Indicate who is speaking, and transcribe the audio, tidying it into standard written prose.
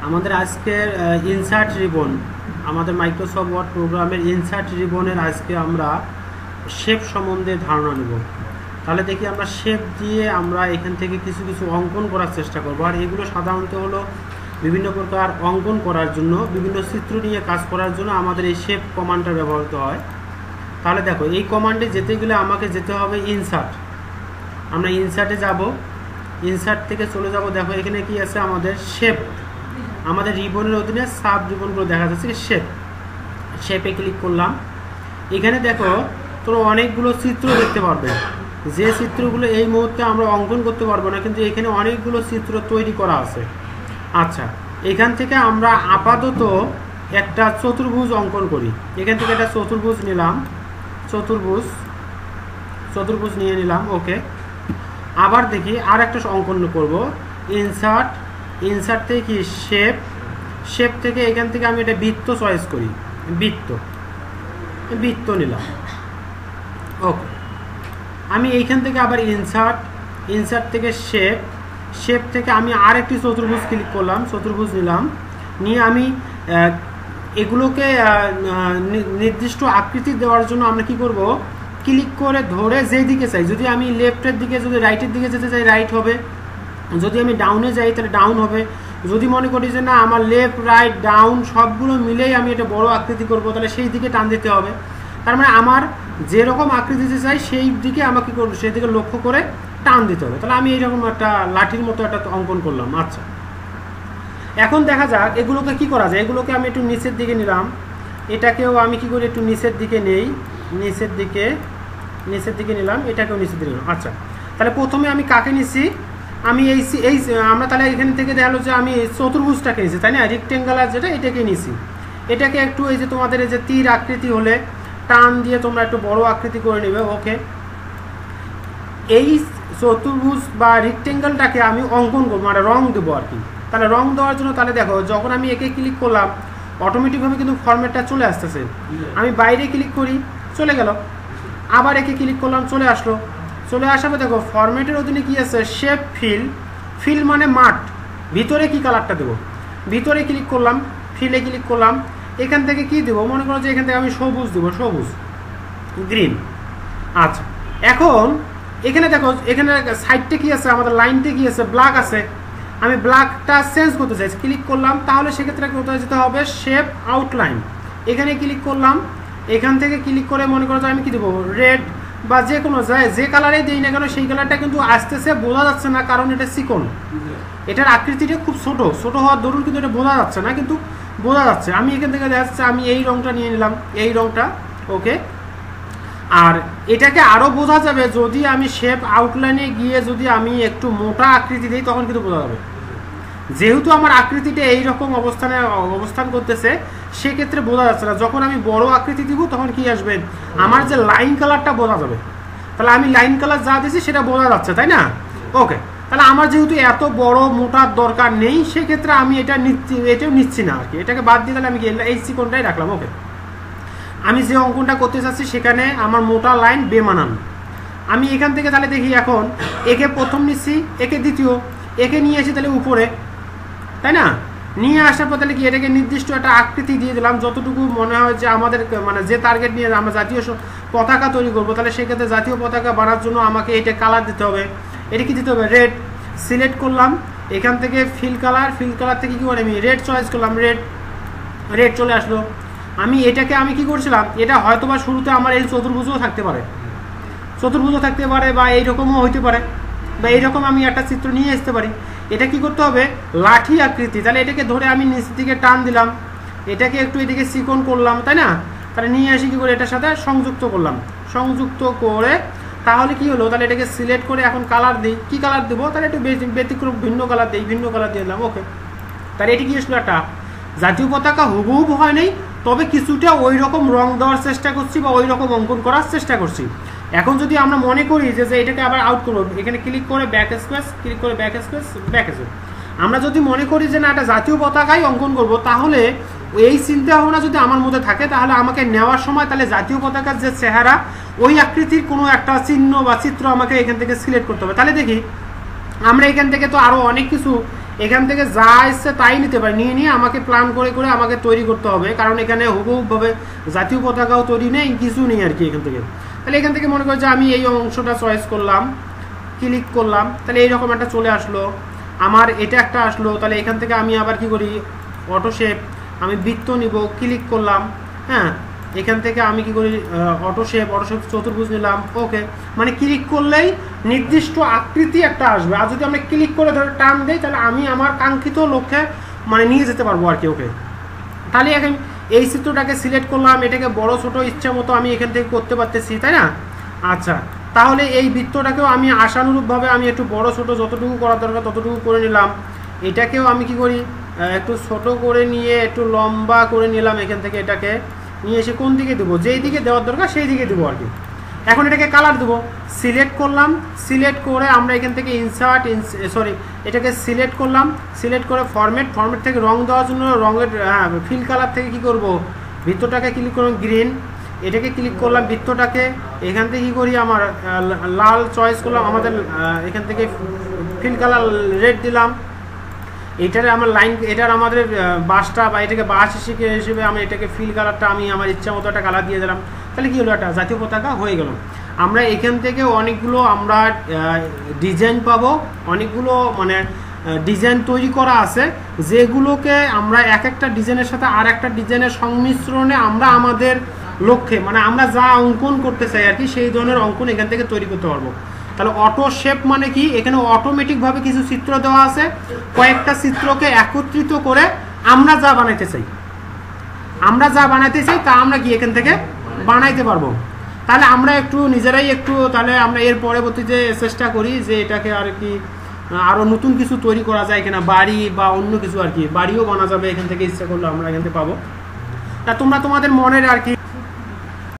Speaker 1: আমাদের আজকের insert ribbon, আমাদের মাইক্রোসফট ওয়ার্ড প্রোগ্রামের ইনসার্ট রিবনের আজকে আমরা শেপ সম্বন্ধে ধারণা নেব। তাহলে দেখি আমরা শেপ দিয়ে আমরা এখান থেকে কিছু কিছু অঙ্কন করার চেষ্টা করব। আর এগুলো সাধারণত হলো বিভিন্ন প্রকার অঙ্কন করার জন্য, বিভিন্ন চিত্র নিয়ে কাজ করার জন্য আমাদের এই শেপ কমান্ডটা ব্যবহৃত হয়। তাহলে দেখো, এই কমান্ডে যেতে গেলে আমাকে যেতে হবে ইনসার্ট। আমরা ইনসার্টে যাব, ইনসার্ট থেকে চলে যাব। দেখো এখানে কি আছে, আমাদের শেপ, আমাদের রিবনের অধীনে সাব রিবনগুলো দেখা যাচ্ছে। শেপ, শেপে ক্লিক করলাম। এখানে দেখো তোমরা অনেকগুলো চিত্র দেখতে পারবে, যে চিত্রগুলো এই মুহূর্তে আমরা অঙ্কন করতে পারবো না, কিন্তু এখানে অনেকগুলো চিত্র তৈরি করা আছে। আচ্ছা, এখান থেকে আমরা আপাতত একটা চতুর্ভুজ অঙ্কন করি। এখান থেকে একটা চতুর্ভুজ নিলাম, চতুর্ভুজ নিয়ে নিলাম। ওকে, আবার দেখি আর একটা অঙ্কন করব। ইনসার্ট থেকে কি শেপ থেকে এখান থেকে আমি এটা বৃত্ত চয়েস করি, বৃত্ত নিলাম। ওকে, আমি এইখান থেকে আবার ইনসার্ট থেকে শেপ থেকে আমি আর একটি চতুর্ভুজ ক্লিক করলাম, চতুর্ভুজ নিলাম। নিয়ে আমি এগুলোকে নির্দিষ্ট আকৃতি দেওয়ার জন্য আমরা কি করব, ক্লিক করে ধরে যেই দিকে চাই, যদি আমি লেফটের দিকে, যদি রাইটের দিকে যেতে চাই রাইট হবে, যদি আমি ডাউনে যাই তাহলে ডাউন হবে। যদি মনে করি যে না আমার লেফট রাইট ডাউন সবগুলো মিলেই আমি এটা বড় আকৃতি করব, তাহলে সেই দিকে টান দিতে হবে। তার মানে আমার যেরকম আকৃতি দিতে চাই সেই দিকে আমাকে কি করবো, সেই দিকে লক্ষ্য করে টান দিতে হবে। তাহলে আমি এইরকম একটা লাঠির মতো একটা অঙ্কন করলাম। আচ্ছা, এখন দেখা যাক এগুলোকে কি করা যায়। এগুলোকে আমি একটু নিচের দিকে নিলাম, এটাকেও আমি কি করি একটু নিচের দিকে নেই, নিচের দিকে নিলাম, এটাকেও নিচের দিকে নিলাম। আচ্ছা, তাহলে প্রথমে আমি কাকে নিছি, আমি এই আমরা তাহলে এখান থেকে দেখা গেলো যে আমি চতুর্ভুজটাকে নিছি, তাই না, রেক্টেঙ্গুলার যেটা, এটাকে নিছি। এটাকে একটু এই যে তোমাদের এই যে তীর আকৃতি হলে টান দিয়ে তোমরা একটু বড় আকৃতি করে নেবে। ওকে, এই চতুর্ভুজ বা রেক্টেঙ্গেলটাকে আমি অঙ্কন করবো, মানে রং দেবো আর কি। তাহলে রং দেওয়ার জন্য তাহলে দেখো, যখন আমি একে ক্লিক করলাম অটোমেটিকভাবে কিন্তু ফরম্যাটটা চলে আসতেছে। আমি বাইরে ক্লিক করি, চলে গেল। আবার একে ক্লিক করলাম, চলে আসলো। চলে আসাবে দেখো ফরম্যাটের অধীনে কি আছে, শেপ ফিল মানে মাঠ। ভিতরে কি কালারটা দেবো, ভিতরে ক্লিক করলাম, ফিলে ক্লিক করলাম। এখান থেকে কি দেবো, মনে করো যে এখান থেকে আমি সবুজ দেবো, সবুজ গ্রিন। আচ্ছা, এখন এখানে দেখো, এখানে সাইডটা কি আছে, আমাদের লাইনটা কি আছে, ব্ল্যাক আছে। আমি ব্ল্যাকটা চেঞ্জ করতে চাই, ক্লিক করলাম। তাহলে সেক্ষেত্রে কোথায় যেতে হবে, শেপ আউটলাইন, এখানে ক্লিক করলাম। এখান থেকে ক্লিক করে মনে করো যে আমি কি দেবো, রেড বা যে কোনো যে কালারেই দিই না কেন সেই কালারটা কিন্তু আসতেছে বোঝা যাচ্ছে না, কারণ এটা চিকন, এটার আকৃতিটা খুব ছোট হওয়ার দরুন কিন্তু এটা বোঝা যাচ্ছে না, কিন্তু বোঝা যাচ্ছে। আমি এখান থেকে দেখা যাচ্ছে আমি এই রংটা নিয়ে নিলাম, এই রংটা। ওকে, আর এটাকে আরও বোঝা যাবে যদি আমি শেপ আউটলাইনে গিয়ে যদি আমি একটু মোটা আকৃতি দিই, তখন কিন্তু বোঝা যাবে। যেহেতু আমার আকৃতিটা এইরকম অবস্থান করতেছে, সেক্ষেত্রে বোঝা যাচ্ছে না। যখন আমি বড় আকৃতি দিব তখন কি আসবে, আমার যে লাইন কালারটা বোঝা যাবে। তাহলে আমি লাইন কালার যা দিয়েছি সেটা বোঝা যাচ্ছে, তাই না। ওকে, তাহলে আমার যেহেতু এত বড় মোটার দরকার নেই, সেক্ষেত্রে আমি এটাও নিচ্ছি না আর কি, এটাকে বাদ দিয়ে তাহলে আমি এই চিকনটাই রাখলাম। ওকে, আমি যে অঙ্কনটা করতে চাচ্ছি সেখানে আমার মোটা লাইন বেমানান। আমি এখান থেকে তাহলে দেখি, এখন একে প্রথম নিচ্ছি, একে দ্বিতীয়, একে নিয়ে এসে তাহলে উপরে, তাই না। নিয়ে আসার পর তাহলে কি এটাকে নির্দিষ্ট একটা আকৃতি দিয়ে দিলাম, যতটুকু মনে হয় যে আমাদের মানে যে টার্গেট নিয়ে আমরা জাতীয় পতাকা তৈরি করবো, তাহলে সেক্ষেত্রে জাতীয় পতাকা বানার জন্য আমাকে এটা কালার দিতে হবে। এটা কি দিতে হবে, রেড। সিলেক্ট করলাম, এখান থেকে ফিল কালার থেকে কি করে আমি রেড চয়েস করলাম, রেড চলে আসলো। আমি এটাকে আমি কি করছিলাম, এটা হয়তো বা শুরুতে আমার এই চতুর্ভুজও থাকতে পারে, বা এইরকমও হইতে পারে, বা এইরকম আমি একটা চিত্র নিয়ে আসতে পারি। এটা কি করতে হবে, লাঠি আকৃতি। তাহলে এটাকে ধরে আমি নিচ দিকে টান দিলাম, এটাকে একটু এদিকে চিকন করলাম, তাই না। তাহলে নিয়ে আসি কি করে, এটার সাথে সংযুক্ত করলাম, সংযুক্ত করে তাহলে কি হলো, তাহলে এটাকে সিলেক্ট করে এখন কালার দিই। কি কালার দেবো, তাহলে একটু ব্যতিক্রম ভিন্ন কালার দিয়ে দিলাম। ওকে, তাহলে এটি কি আসলো, একটা জাতীয় পতাকা হুবহু হয় নাই, তবে কিছুটা ওই রকম রং দেওয়ার চেষ্টা করছি বা ওই রকম অঙ্কন করার চেষ্টা করছি। এখন যদি আমরা মনে করি যে এটাকে আবার আউট করবো, এখানে ক্লিক করে ব্যাক স্পেস, আমরা যদি মনে করি যে না একটা জাতীয় পতাকাই অঙ্কন করব, তাহলে এই চিন্তা ভাবনা যদি আমার মধ্যে থাকে, তাহলে আমাকে নেওয়ার সময় তাহলে জাতীয় পতাকার যে চেহারা ওই আকৃতির কোনো একটা চিহ্ন বা চিত্র আমাকে এখান থেকে সিলেক্ট করতে হবে। তাহলে দেখি আমরা এখান থেকে তো আরও অনেক কিছু এখান থেকে যা ইচ্ছে তাই নিতে পারি, নিয়ে আমাকে প্ল্যান করে করে আমাকে তৈরি করতে হবে, কারণ এখানে হুবহুবভাবে জাতীয় পতাকাও তৈরি নেই, কিছু নেই আর কি এখান থেকে। তাহলে এখান থেকে মনে করি যে আমি এই অংশটা চয়েস করলাম, ক্লিক করলাম, তাহলে এইরকম একটা চলে আসলো, আমার এটা একটা আসলো। তাহলে এখান থেকে আমি আবার কি করি, অটো শেপ, আমি বৃত্ত নিব, ক্লিক করলাম, হ্যাঁ, এখান থেকে আমি কি করি অটো শেপ চতুর্ভুজ নিলাম, ওকে। মানে ক্লিক করলেই নির্দিষ্ট আকৃতি একটা আসবে, আর যদি আমরা ক্লিক করে ধরে টান দিই তাহলে আমি আমার কাঙ্ক্ষিত লক্ষ্যে মানে নিয়ে যেতে পারবো আর কি, ওকে। তাহলে এখন এই চিত্রটাকে সিলেক্ট করলাম, এটাকে বড় ছোট ইচ্ছা মতো আমি এখান থেকে করতে পারতেছি, তাই না? আচ্ছা, তাহলে এই বৃত্তটাকেও আমি আশানুরূপভাবে আমি একটু বড় ছোট যতটুকু করা দরকার ততটুকু করে নিলাম। এটাকেও আমি কি করি, একটু ছোট করে নিয়ে একটু লম্বা করে নিলাম, এখান থেকে এটাকে নিয়ে এসে কোন দিকে দেবো, যেই দিকে দেওয়ার দরকার সেই দিকে দেবো আর কি। এখন এটাকে কালার দেবো, সিলেক্ট করলাম, সিলেক্ট করে আমরা এখান থেকে এটাকে সিলেক্ট করলাম, সিলেক্ট করে ফরম্যাট থেকে রং দেওয়ার জন্য রঙের ফিল কালার থেকে কি করব, বৃত্তটাকে ক্লিক করলাম গ্রিন, এটাকে ক্লিক করলাম বৃত্তটাকে, এখান থেকে কী করি আমার লাল চয়েস করলাম, আমাদের এখান থেকে ফিল কালার রেড দিলাম, এটার আমার লাইন, এটার আমাদের বাসটা বা এটাকে বাস হিসেবে আমি এটাকে ফিল কালারটা আমি আমার ইচ্ছা মতো একটা কালার দিয়ে দিলাম। তাহলে কী হলো, একটা জাতীয় পতাকা হয়ে গেল। আমরা এখান থেকে অনেকগুলো আমরা ডিজাইন পাবো, অনেকগুলো মানে ডিজাইন তৈরি করা আছে, যেগুলোকে আমরা এক একটা ডিজাইনের সাথে আর একটা ডিজাইনের সংমিশ্রণে আমরা আমাদের লক্ষ্যে মানে আমরা যা অঙ্কন করতে চাই আর কি, সেই ধরনের অঙ্কন এখান থেকে তৈরি করতে পারবো। তাহলে অটো শেপ মানে কি, এখানে অটোমেটিকভাবে কিছু চিত্র দেওয়া আছে, কয়েকটা চিত্রকে একত্রিত করে আমরা যা বানাইতে চাই তা আমরা কি এখান থেকে বানাইতে পারবো। তাহলে আমরা একটু নিজেরাই তাহলে আমরা এর পরবর্তীতে চেষ্টা করি যে এটাকে আর কি আরও নতুন কিছু তৈরি করা যায় কিনা, বাড়ি বা অন্য কিছু আর কি, বাড়িও বানা যাবে এখান থেকে, ইচ্ছা করলে আমরা এখান থেকে পাবো। তা তোমরা তোমাদের মনের আর কি